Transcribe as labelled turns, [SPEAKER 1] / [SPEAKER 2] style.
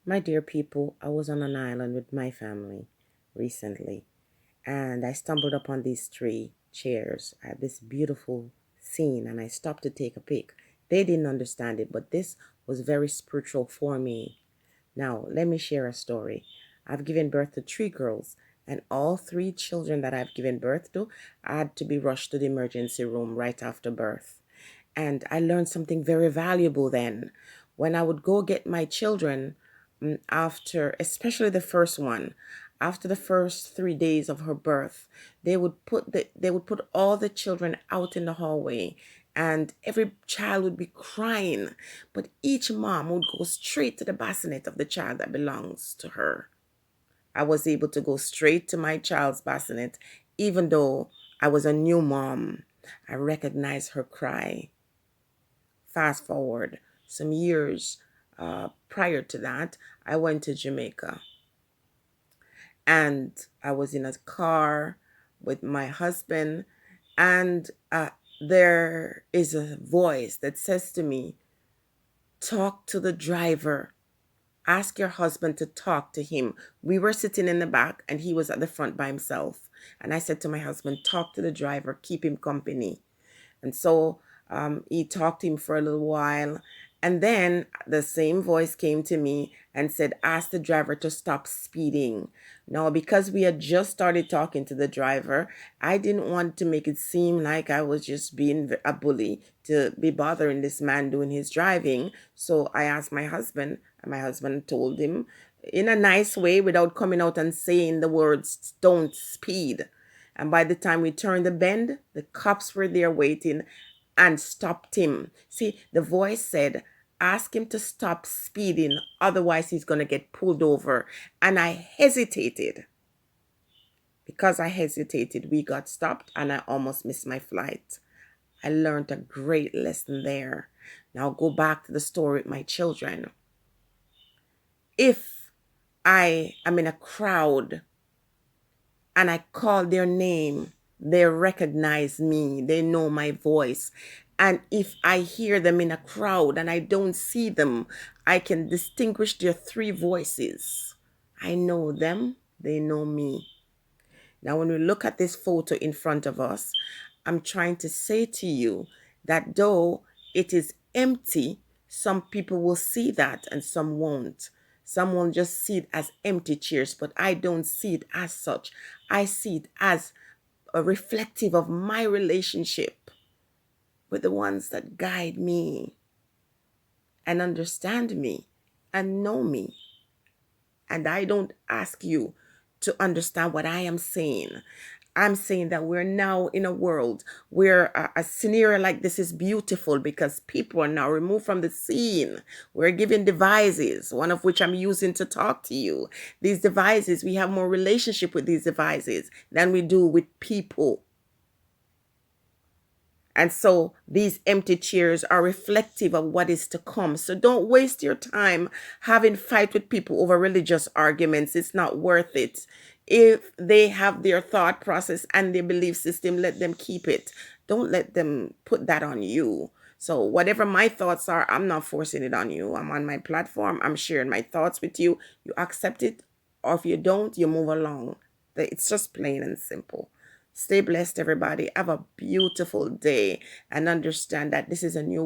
[SPEAKER 1] My dear people, I was on an island with my family recently, and I stumbled upon these three chairs at this beautiful scene, and I stopped to take a pic. They didn't understand it, but this was very spiritual for me. Now, let me share a story. I've given birth to three girls, and all three children that I've given birth to had to be rushed to the emergency room right after birth. And I learned something very valuable then. When I would go get my children, after, especially the first one, after the first 3 days of her birth, they would put all the children out in the hallway, and every child would be crying, but each mom would go straight to the bassinet of the child that belongs to her. I was able to go straight to my child's bassinet, even though I was a new mom. I recognized her cry. Fast forward some years prior to that, I went to Jamaica, and I was in a car with my husband, and there is a voice that says to me, talk to the driver. Ask your husband to talk to him. We were sitting in the back and he was at the front by himself. And I said to my husband, talk to the driver, keep him company. And so he talked to him for a little while. And then the same voice came to me and said, ask the driver to stop speeding. Now, because we had just started talking to the driver, I didn't want to make it seem like I was just being a bully to be bothering this man doing his driving. So I asked my husband, and my husband told him in a nice way without coming out and saying the words, don't speed. And by the time we turned the bend, the cops were there waiting and stopped him. See, the voice said, ask him to stop speeding, otherwise he's going to get pulled over. And I hesitated. Because I hesitated, we got stopped and I almost missed my flight. I learned a great lesson there. Now go back to the story with my children. If I am in a crowd and I call their name, they recognize me, they know my voice. And if I hear them in a crowd and I don't see them, I can distinguish their three voices. I know them, they know me. Now, when we look at this photo in front of us, I'm trying to say to you that though it is empty, some people will see that and some won't. Some will just see it as empty chairs, but I don't see it as such. I see it as a reflective of my relationship with the ones that guide me and understand me and know me. And I don't ask you to understand what I am saying. I'm saying that we're now in a world where a scenario like this is beautiful because people are now removed from the scene. We're given devices, one of which I'm using to talk to you. These devices, we have more relationship with these devices than we do with people. And so these empty chairs are reflective of what is to come. So don't waste your time having fight with people over religious arguments. It's not worth it. If they have their thought process and their belief system, let them keep it. Don't let them put that on you. So whatever my thoughts are, I'm not forcing it on you. I'm on my platform. I'm sharing my thoughts with you. You accept it, or if you don't, you move along. It's just plain and simple. Stay blessed, everybody. Have a beautiful day and understand that this is a new